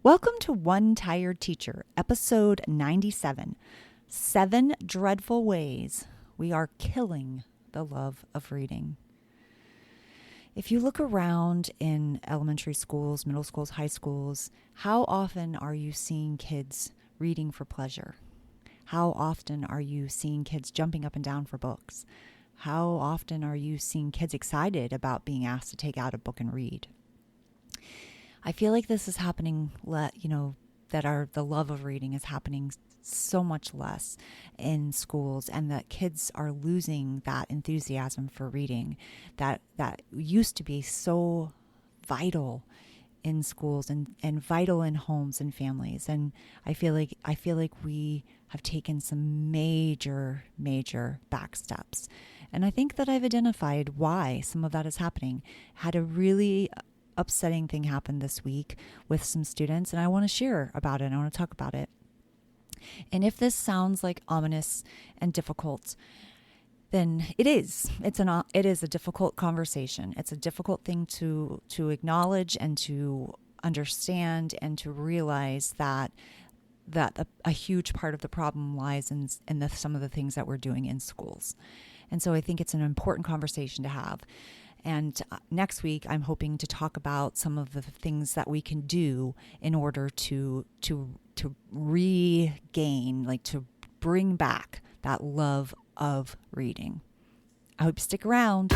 Welcome to One Tired Teacher, episode 97. 7 Dreadful Ways We Are Killing the Love of Reading. If you look around in elementary schools, middle schools, high schools, how often are you seeing kids reading for pleasure? How often are you seeing kids jumping up and down for books? How often are you seeing kids excited about being asked to take out a book and read? I feel like this is happening, the love of reading is happening so much less in schools, and that kids are losing that enthusiasm for reading that used to be so vital in schools and vital in homes and families. And I feel like we have taken some major back steps. And I think that I've identified why some of that is happening. Had a really upsetting thing happened this week with some students, and I want to share about it. I want to talk about it. And if this sounds like ominous and difficult, then it is. It is a difficult conversation. It's a difficult thing to acknowledge and to understand and to realize that a huge part of the problem lies in some of the things that we're doing in schools. And so I think it's an important conversation to have. And next week, I'm hoping to talk about some of the things that we can do in order to regain, to bring back that love of reading. I hope you stick around.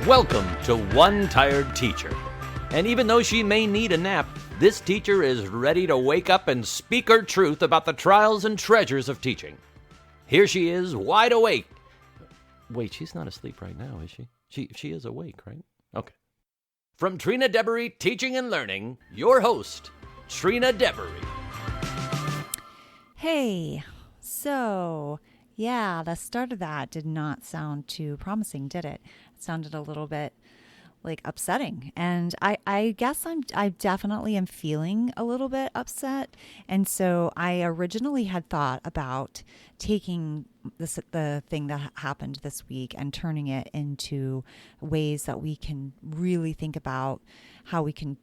Welcome to One Tired Teacher. And even though she may need a nap, this teacher is ready to wake up and speak her truth about the trials and treasures of teaching. Here she is, wide awake. Wait, she's not asleep right now, is she? She is awake, right? Okay. From Trina Debery Teaching and Learning, your host, Trina Debery. Hey, so, the start of that did not sound too promising, did it? It sounded a little bit upsetting. And I guess I definitely am feeling a little bit upset. And so I originally had thought about taking the thing that happened this week and turning it into ways that we can really think about how we can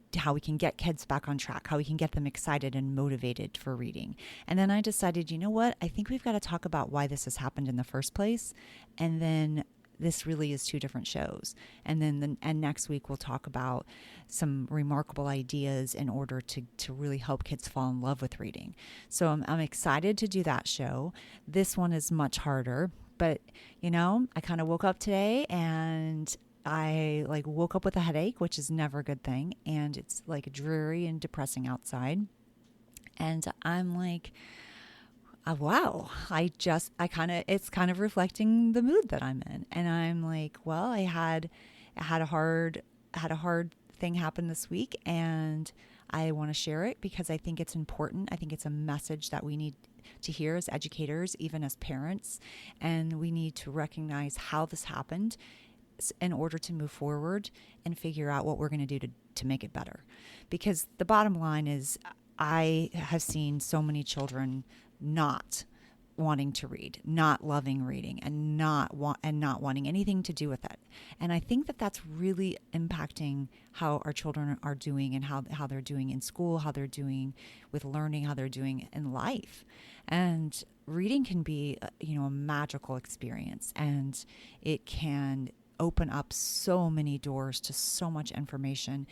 get kids back on track, how we can get them excited and motivated for reading. And then I decided, you know what? I think we've got to talk about why this has happened in the first place. And then this really is 2 different shows. And then next week we'll talk about some remarkable ideas in order to really help kids fall in love with reading. So I'm excited to do that show. This one is much harder, but I kind of woke up today and I woke up with a headache, which is never a good thing. And it's dreary and depressing outside. And I'm like, wow, it's kind of reflecting the mood that I'm in. And I'm like, well, I had a hard thing happen this week, and I want to share it because I think it's important. I think it's a message that we need to hear as educators, even as parents, and we need to recognize how this happened in order to move forward and figure out what we're going to do to make it better. Because the bottom line is, I have seen so many children not wanting to read, not loving reading, and not wanting anything to do with it. And I think that that's really impacting how our children are doing and how they're doing in school, how they're doing with learning, how they're doing in life. And reading can be, a magical experience, and it can open up so many doors to so much information.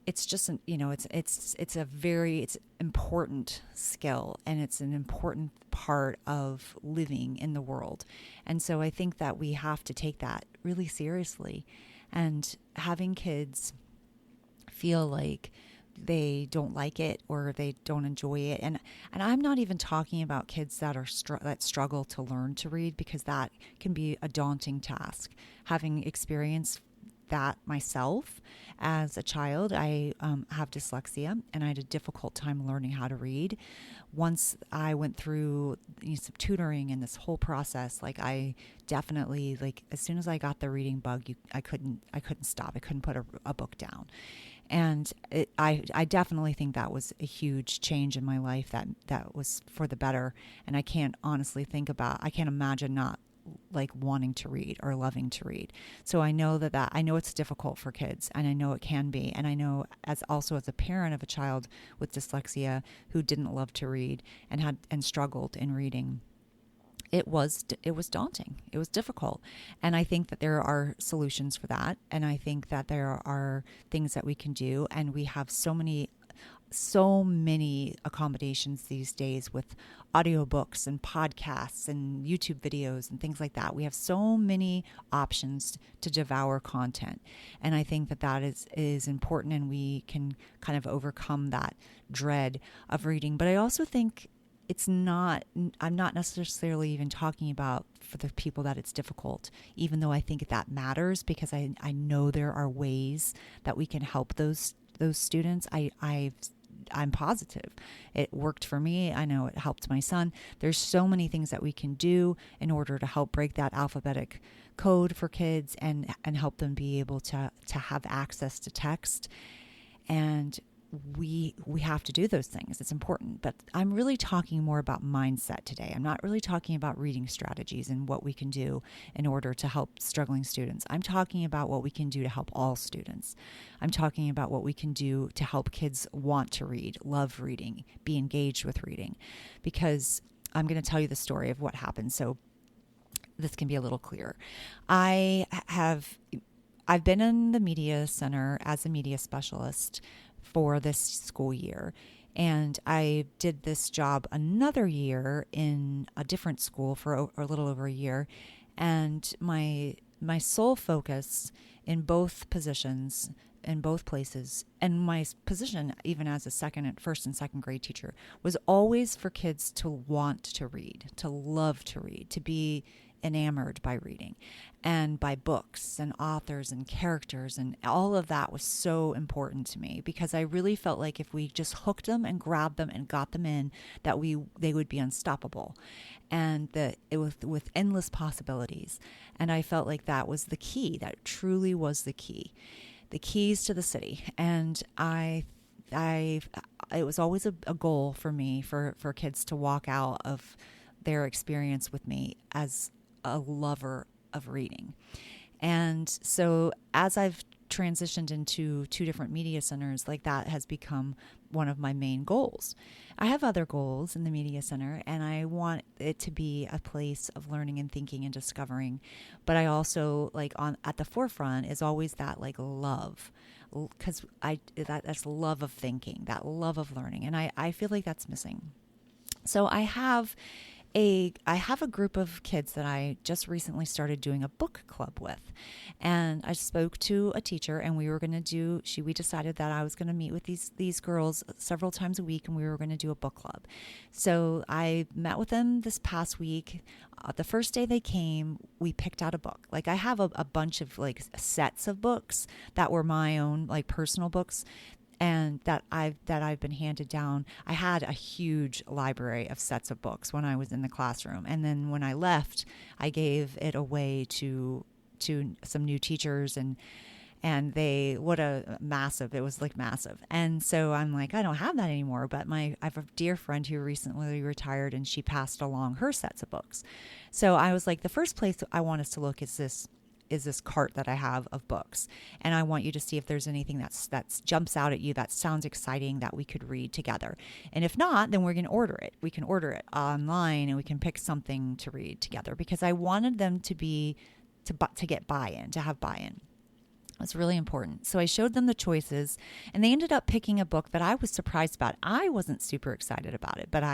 It's just, it's important skill, and it's an important part of living in the world. And so I think that we have to take that really seriously, and having kids feel like they don't like it or they don't enjoy it. And I'm not even talking about kids that that struggle to learn to read, because that can be a daunting task. Having experienced that myself as a child, I have dyslexia, and I had a difficult time learning how to read. Once I went through some tutoring and this whole process, I definitely, as soon as I got the reading bug, I couldn't stop. I couldn't put a book down. And I definitely think that was a huge change in my life that was for the better. And I can't imagine not like wanting to read or loving to read. So I know that I know it's difficult for kids, and I know it can be. And I know as a parent of a child with dyslexia who didn't love to read and struggled in reading, it was daunting. It was difficult. And I think that there are solutions for that. And I think that there are things that we can do. And we have so many accommodations these days with audiobooks and podcasts and YouTube videos and things like that. We have so many options to devour content. And I think that is important, and we can kind of overcome that dread of reading. But I also think I'm not necessarily even talking about for the people that it's difficult, even though I think that matters, because I know there are ways that we can help those students. I'm positive it worked for me. I know it helped my son. There's so many things that we can do in order to help break that alphabetic code for kids and help them be able to have access to text. And we have to do those things. It's important. But I'm really talking more about mindset today. I'm not really talking about reading strategies and what we can do in order to help struggling students. I'm talking about what we can do to help all students. I'm talking about what we can do to help kids want to read, love reading, be engaged with reading. Because I'm going to tell you the story of what happened so this can be a little clearer. I've been in the media center as a media specialist for this school year. And I did this job another year in a different school for a little over a year. And my sole focus in both positions, in both places, and my position even as a first and second grade teacher, was always for kids to want to read, to love to read, to be enamored by reading and by books and authors and characters, and all of that was so important to me, because I really felt like if we just hooked them and grabbed them and got them in, that they would be unstoppable, and that it was with endless possibilities. And I felt like that was the key. That truly was the keys to the city. And it was always a goal for me for kids to walk out of their experience with me as a lover of reading. And so as I've transitioned into two different media centers, like that has become one of my main goals. I have other goals in the media center, and I want it to be a place of learning and thinking and discovering. But I also at the forefront is always that love, because that's love of thinking, that love of learning. And I feel like that's missing. So I have a group of kids that I just recently started doing a book club with. And I spoke to a teacher, and we decided that I was going to meet with these girls several times a week, and we were going to do a book club. So I met with them this past week. The first day they came, we picked out a book. I have a bunch of sets of books that were my own personal books, and that I've been handed down. I had a huge library of sets of books when I was in the classroom, and then when I left, I gave it away to some new teachers, and it was massive. And so I'm I don't have that anymore, but I have a dear friend who recently retired, and she passed along her sets of books. So I was the first place I want us to look is this cart that I have of books. And I want you to see if there's anything that jumps out at you that sounds exciting that we could read together. And if not, then we're going to order it. We can order it online, and we can pick something to read together, because I wanted them to get buy-in, to have buy-in. It's really important. So I showed them the choices, and they ended up picking a book that I was surprised about. I wasn't super excited about it, but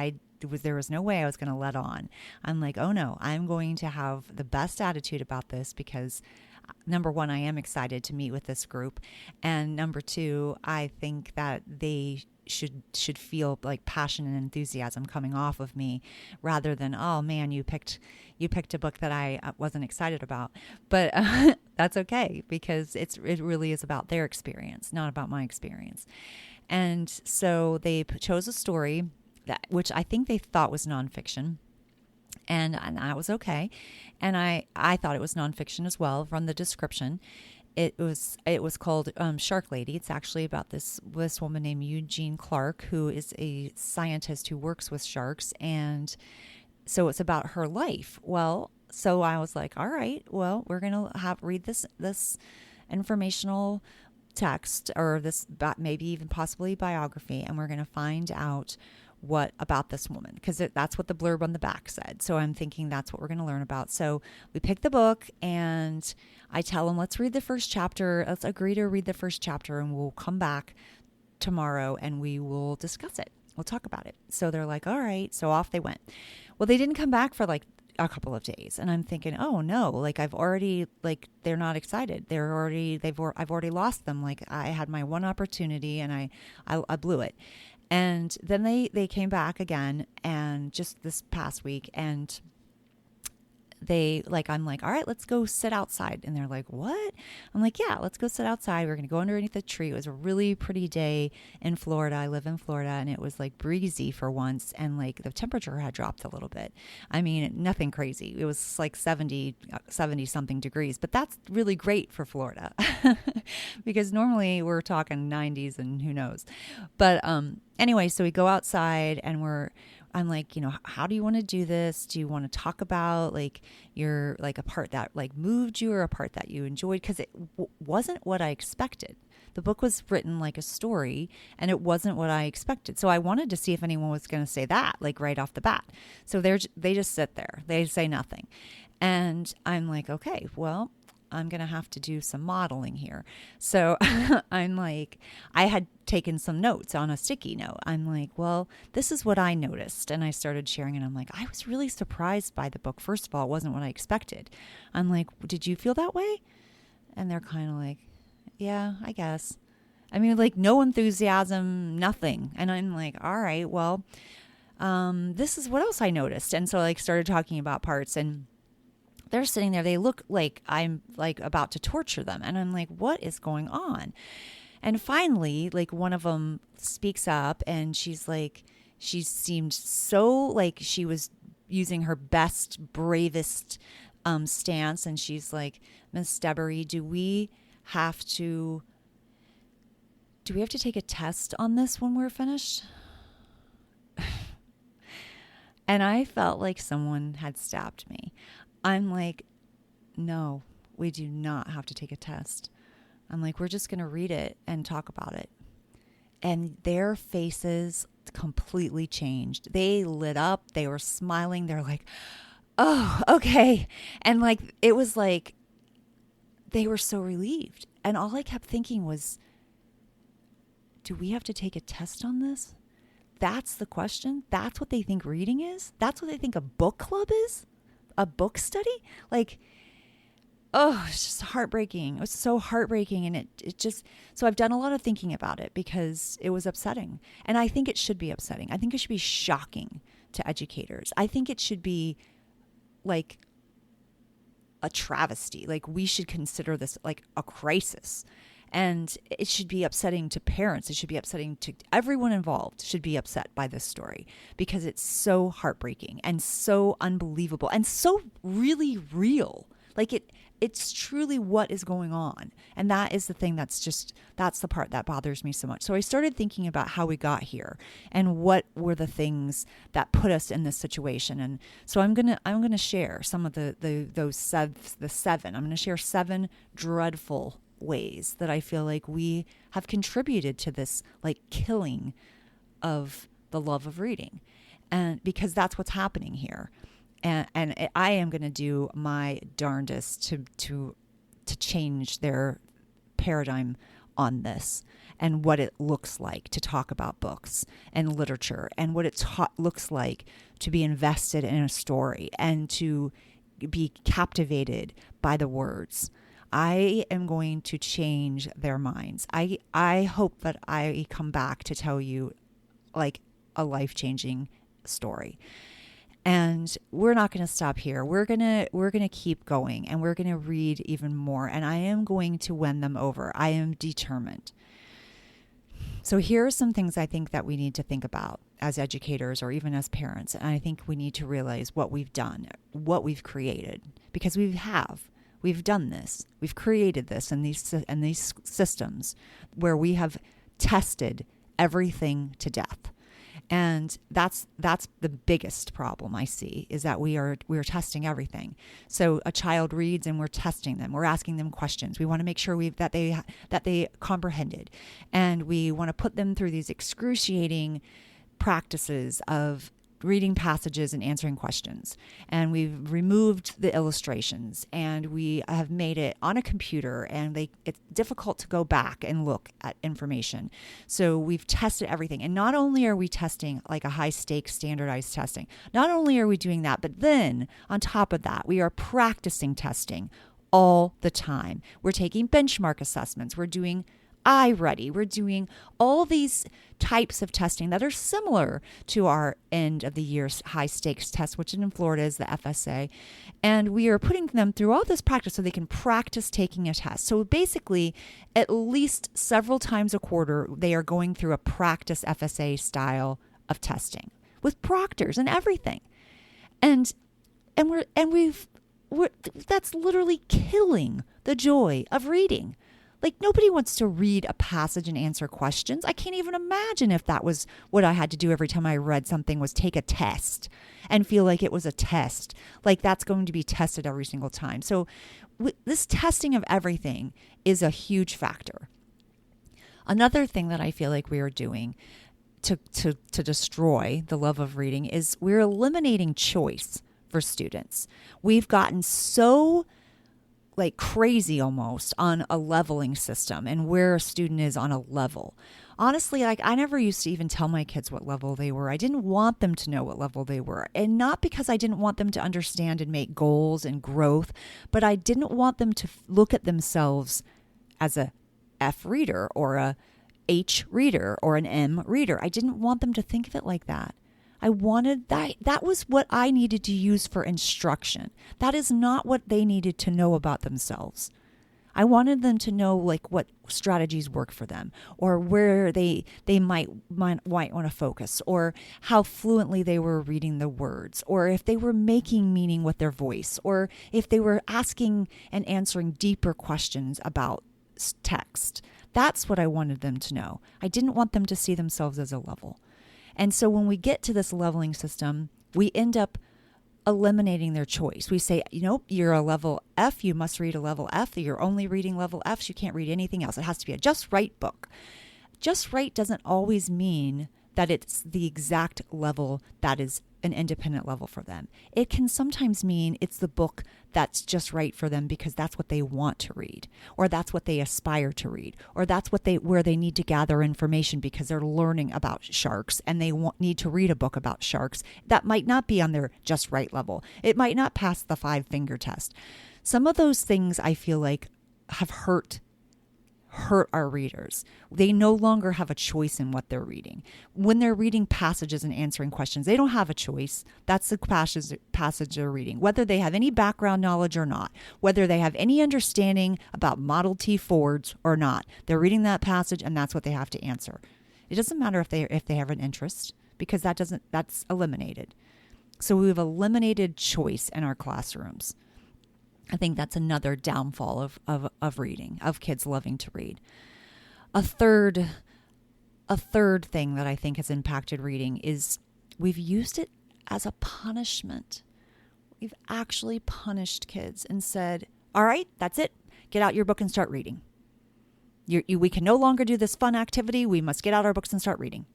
there was no way I was going to let on. I'm oh no, I'm going to have the best attitude about this, because number one, I am excited to meet with this group. And number two, I think that they should feel passion and enthusiasm coming off of me, rather than, oh man, you picked a book that I wasn't excited about. But that's okay, because it really is about their experience, not about my experience. And so they chose a story which I think they thought was nonfiction. And that was okay. And I thought it was nonfiction as well from the description. It was called Shark Lady. It's actually about this woman named Eugene Clark, who is a scientist who works with sharks. And so it's about her life. Well, So I was like, all right, well, we're going to read this informational text, or this maybe even possibly biography, and we're going to find out what about this woman, because that's what the blurb on the back said. So I'm thinking that's what we're going to learn about. So we pick the book, and I tell them, let's read the first chapter. Let's agree to read the first chapter, and we'll come back tomorrow and we will discuss it. We'll talk about it. So they're like, all right. So off they went. Well, they didn't come back for like a couple of days, and I'm thinking, oh no, like I've already, like, they're not excited. I've already lost them. Like, I had my one opportunity and I blew it. And then they came back again, and just this past week, and I'm like, all right, let's go sit outside. And they're like, what? I'm like, yeah, let's go sit outside. We're going to go underneath the tree. It was a really pretty day in Florida. I live in Florida, and it was like breezy for once. And like the temperature had dropped a little bit. I mean, nothing crazy. It was like 70 something degrees, but that's really great for Florida because normally we're talking 90s and who knows. But anyway, so we go outside, and I'm like, how do you want to do this? Do you want to talk about like your, like a part that like moved you, or a part that you enjoyed? Because it wasn't what I expected. The book was written like a story, and it wasn't what I expected. So I wanted to see if anyone was going to say that like right off the bat. So they just sit there. They say nothing. And I'm like, okay, well, I'm going to have to do some modeling here. So I'm like, I had taken some notes on a sticky note. I'm like, well, this is what I noticed. And I started sharing, and I'm like, I was really surprised by the book. First of all, it wasn't what I expected. I'm like, did you feel that way? And they're kind of like, yeah, I guess. I mean, like no enthusiasm, nothing. And I'm like, all right, well, this is what else I noticed. And so I like started talking about parts, and they're sitting there. They look like I'm like about to torture them. And I'm like, what is going on? And finally, like one of them speaks up, and she's like, she seemed so like she was using her best, bravest stance. And she's like, Miss Debbery, do we have to take a test on this when we're finished? And I felt like someone had stabbed me. I'm like, no, we do not have to take a test. I'm like, we're just going to read it and talk about it. And their faces completely changed. They lit up. They were smiling. They're like, oh, okay. And like, it was like, they were so relieved. And all I kept thinking was, do we have to take a test on this? That's the question. That's what they think reading is. That's what they think a book club is. A book study? Like, oh, it's just heartbreaking. It was so heartbreaking. And it just, so I've done a lot of thinking about it because it was upsetting. And I think it should be upsetting. I think it should be shocking to educators. I think it should be like a travesty. Like, we should consider this like a crisis. And it should be upsetting to parents. It should be upsetting to everyone involved, should be upset by this story because it's so heartbreaking and so unbelievable and so really real. Like it's truly what is going on. And that is the thing that's the part that bothers me so much. So I started thinking about how we got here and what were the things that put us in this situation. And so I'm going to share some of the seven. I'm going to share 7 dreadful ways that I feel like we have contributed to this like killing of the love of reading, and because that's what's happening here, and I am going to do my darndest to change their paradigm on this and what it looks like to talk about books and literature and what it looks like to be invested in a story and to be captivated by the words. I am going to change their minds. I hope that I come back to tell you like a life-changing story. And we're not going to stop here. We're going to keep going, and we're going to read even more, and I am going to win them over. I am determined. So here are some things I think that we need to think about as educators or even as parents. And I think we need to realize what we've done, what we've created, because we've done this. We've created this and these systems where we have tested everything to death. And that's the biggest problem I see, is that we're testing everything. So a child reads and we're testing them. We're asking them questions. We want to make sure that they comprehended. And we want to put them through these excruciating practices of reading passages and answering questions. And we've removed the illustrations, and we have made it on a computer, and it's difficult to go back and look at information. So we've tested everything. And not only are we testing like a high stakes standardized testing, not only are we doing that, but then on top of that, we are practicing testing all the time. We're taking benchmark assessments. We're doing iReady. We're doing all these types of testing that are similar to our end of the year high stakes test, which in Florida is the FSA. And we are putting them through all this practice so they can practice taking a test. So basically, at least several times a quarter, they are going through a practice FSA style of testing with proctors and everything. And that's literally killing the joy of reading. Like, nobody wants to read a passage and answer questions. I can't even imagine if that was what I had to do every time I read something, was take a test and feel like it was a test. Like, that's going to be tested every single time. So this testing of everything is a huge factor. Another thing that I feel like we are doing to destroy the love of reading is we're eliminating choice for students. We've gotten so like crazy almost on a leveling system and where a student is on a level. Honestly, like, I never used to even tell my kids what level they were. I didn't want them to know what level they were. And not because I didn't want them to understand and make goals and growth, but I didn't want them to look at themselves as a F reader or a H reader or an M reader. I didn't want them to think of it like that. I wanted that was what I needed to use for instruction. That is not what they needed to know about themselves. I wanted them to know like what strategies work for them, or where they might want to focus, or how fluently they were reading the words, or if they were making meaning with their voice, or if they were asking and answering deeper questions about text. That's what I wanted them to know. I didn't want them to see themselves as a level. And so when we get to this leveling system, we end up eliminating their choice. We say, nope, you're a level F. You must read a level F. You're only reading level Fs. You can't read anything else. It has to be a just right book. Just right doesn't always mean that it's the exact level that is an independent level for them. It can sometimes mean it's the book that's just right for them because that's what they want to read, or that's what they aspire to read, or that's where they need to gather information because they're learning about sharks and they need to read a book about sharks. That might not be on their just right level. It might not pass the 5-finger test. Some of those things I feel like have hurt our readers. They no longer have a choice in what they're reading. When they're reading passages and answering questions, they don't have a choice. That's the passage they're reading. Whether they have any background knowledge or not, whether they have any understanding about Model T Fords or not, they're reading that passage and that's what they have to answer. It doesn't matter if they have an interest, because that's eliminated. So we've eliminated choice in our classrooms. I think that's another downfall of reading, of kids loving to read. A third thing that I think has impacted reading is we've used it as a punishment. We've actually punished kids and said, all right, that's it. Get out your book and start reading. We can no longer do this fun activity. We must get out our books and start reading.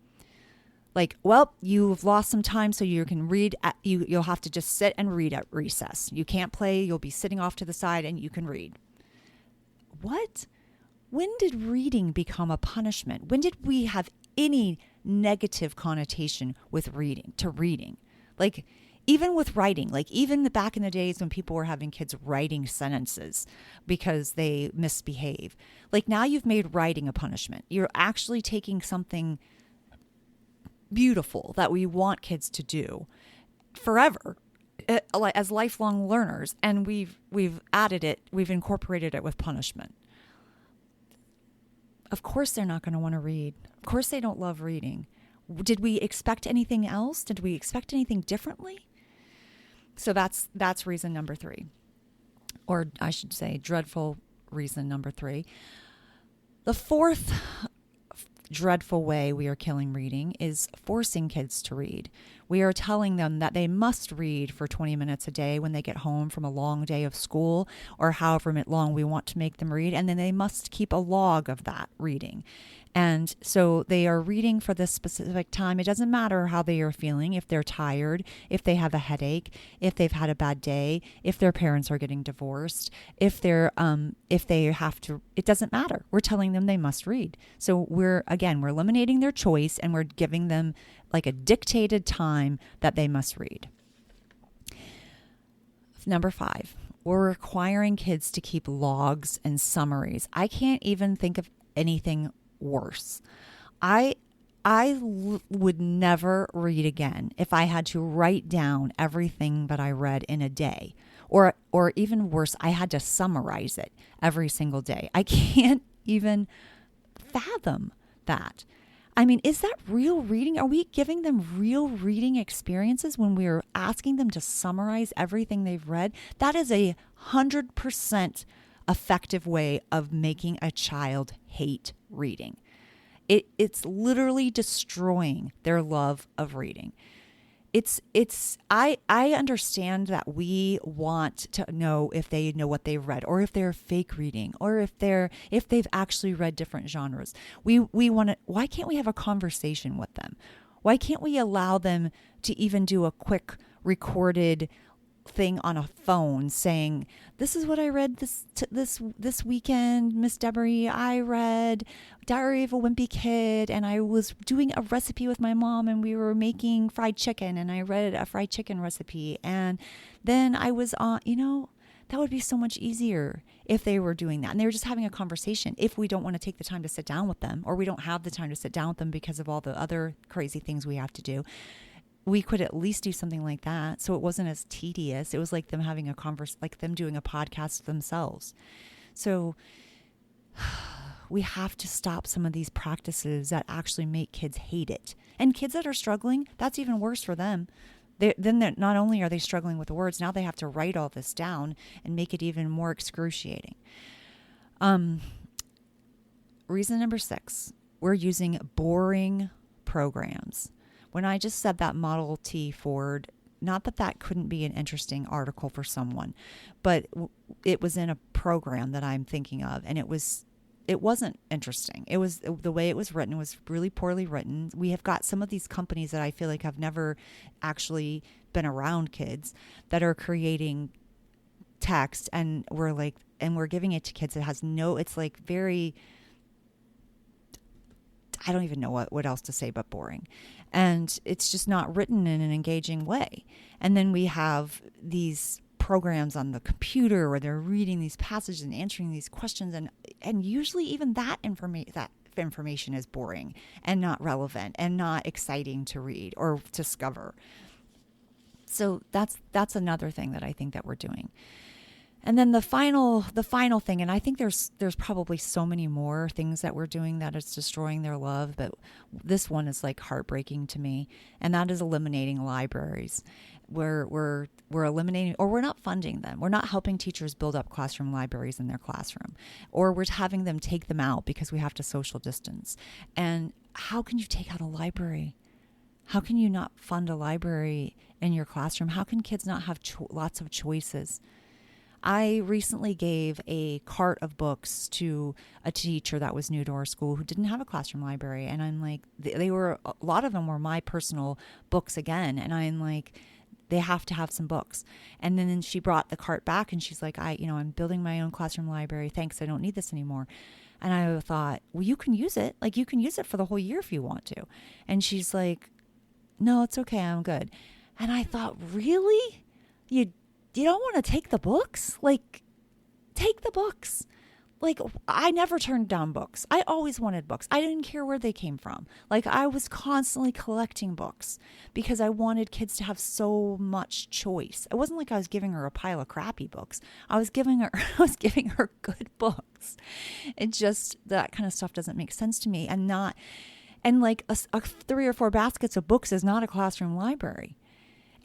Like, well, you've lost some time, so you can read. You'll have to just sit and read at recess. You can't play. You'll be sitting off to the side, and you can read. What? When did reading become a punishment? When did we have any negative connotation with reading? Like, even with writing, like even back in the days when people were having kids writing sentences because they misbehave. Like, now you've made writing a punishment. You're actually taking something beautiful that we want kids to do forever as lifelong learners, and we've added it, we've incorporated it with punishment. Of course they're not going to want to read. Of course they don't love reading. Did we expect anything else? Did we expect anything differently? So that's reason number 3. Or I should say dreadful reason number 3. The fourth dreadful way we are killing reading is forcing kids to read. We are telling them that they must read for 20 minutes a day when they get home from a long day of school, or however long we want to make them read, and then they must keep a log of that reading. And so they are reading for this specific time. It doesn't matter how they are feeling, if they're tired, if they have a headache, if they've had a bad day, if their parents are getting divorced, if they have to, it doesn't matter. We're telling them they must read. So we're eliminating their choice, and we're giving them like a dictated time that they must read. Number 5, we're requiring kids to keep logs and summaries. I can't even think of anything worse. I would never read again if I had to write down everything that I read in a day, or even worse, I had to summarize it every single day. I can't even fathom that. I mean, is that real reading? Are we giving them real reading experiences when we're asking them to summarize everything they've read? That is 100% effective way of making a child hate reading. It's literally destroying their love of reading. I understand that we want to know if they know what they've read, or if they're fake reading, or if they've actually read different genres. We want to. Why can't we have a conversation with them? Why can't we allow them to even do a quick recorded thing on a phone saying, "This is what I read this weekend, Miss Deborah. I read Diary of a Wimpy Kid, and I was doing a recipe with my mom, and we were making fried chicken, and I read a fried chicken recipe, and then I was on." That would be so much easier if they were doing that, and they were just having a conversation. If we don't want to take the time to sit down with them, or we don't have the time to sit down with them because of all the other crazy things we have to do, we could at least do something like that, so it wasn't as tedious. It was like them having a like them doing a podcast themselves. So we have to stop some of these practices that actually make kids hate it. And kids that are struggling, that's even worse for them. Then not only are they struggling with the words, now they have to write all this down and make it even more excruciating. Reason number 6, we're using boring programs. When I just said that Model T Ford, not that couldn't be an interesting article for someone, but it was in a program that I'm thinking of, and it wasn't interesting. It was the way it was written was really poorly written. We have got some of these companies that I feel like have never actually been around kids that are creating text, and we're giving it to kids that has it's like very, I don't even know what else to say but boring. And it's just not written in an engaging way. And then we have these programs on the computer where they're reading these passages and answering these questions, and usually even that information is boring and not relevant and not exciting to read or discover. So that's another thing that I think that we're doing. And then the final thing, and I think there's probably so many more things that we're doing that is destroying their love, but this one is like heartbreaking to me, and that is eliminating libraries. We're eliminating, or we're not funding them. We're not helping teachers build up classroom libraries in their classroom, or we're having them take them out because we have to social distance. And how can you take out a library? How can you not fund a library in your classroom? How can kids not have lots of choices? I recently gave a cart of books to a teacher that was new to our school who didn't have a classroom library. And I'm like, a lot of them were my personal books again. And I'm like, they have to have some books. And then she brought the cart back and she's like, I'm building my own classroom library. Thanks. I don't need this anymore. And I thought, well, you can use it. Like, you can use it for the whole year if you want to. And she's like, no, it's okay. I'm good. And I thought, really? You don't want to take the books? Like, take the books. Like, I never turned down books. I always wanted books. I didn't care where they came from. Like, I was constantly collecting books because I wanted kids to have so much choice. It wasn't like I was giving her a pile of crappy books. I was giving her good books. It just, that kind of stuff doesn't make sense to me. And like a 3 or 4 baskets of books is not a classroom library.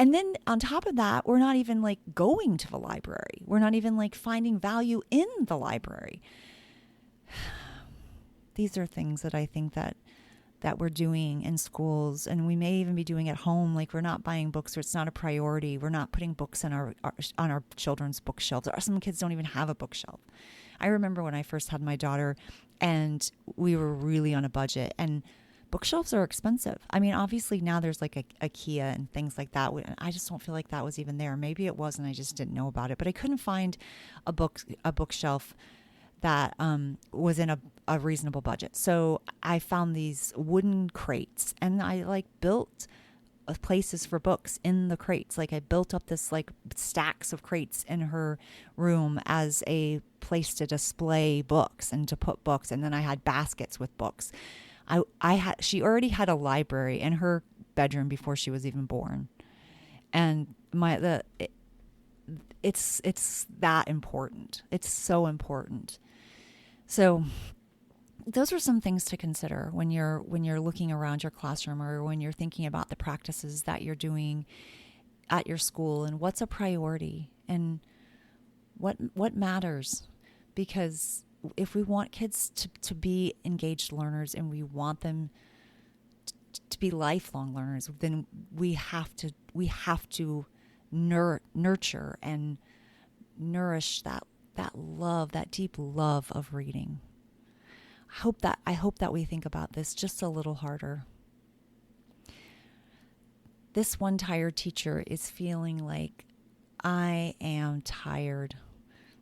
And then on top of that, we're not even like going to the library. We're not even like finding value in the library. these are things that I think that we're doing in schools, and we may even be doing at home. Like, we're not buying books, or it's not a priority. We're not putting books on our children's bookshelves. Some kids don't even have a bookshelf. I remember when I first had my daughter, and we were really on a budget, and bookshelves are expensive. I mean, obviously now there's like a IKEA and things like that. I just don't feel like that was even there. Maybe it was, and I just didn't know about it. But I couldn't find a bookshelf that was in a reasonable budget. So I found these wooden crates, and I like built places for books in the crates. Like, I built up this like stacks of crates in her room as a place to display books and to put books. And then I had baskets with books. She already had a library in her bedroom before she was even born. And it's that important. It's so important. So those are some things to consider when you're looking around your classroom, or when you're thinking about the practices that you're doing at your school, and what's a priority and what matters. Because if we want kids to be engaged learners, and we want them to be lifelong learners, then we have to nurture and nourish that love, that deep love of reading. I hope that we think about this just a little harder. This one tired teacher is feeling like, I am tired,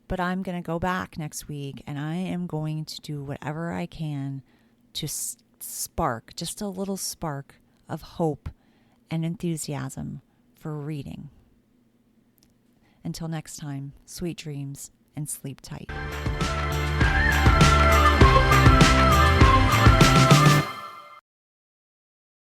but I'm going to go back next week, and I am going to do whatever I can to spark, just a little spark of hope and enthusiasm for reading. Until next time, sweet dreams and sleep tight.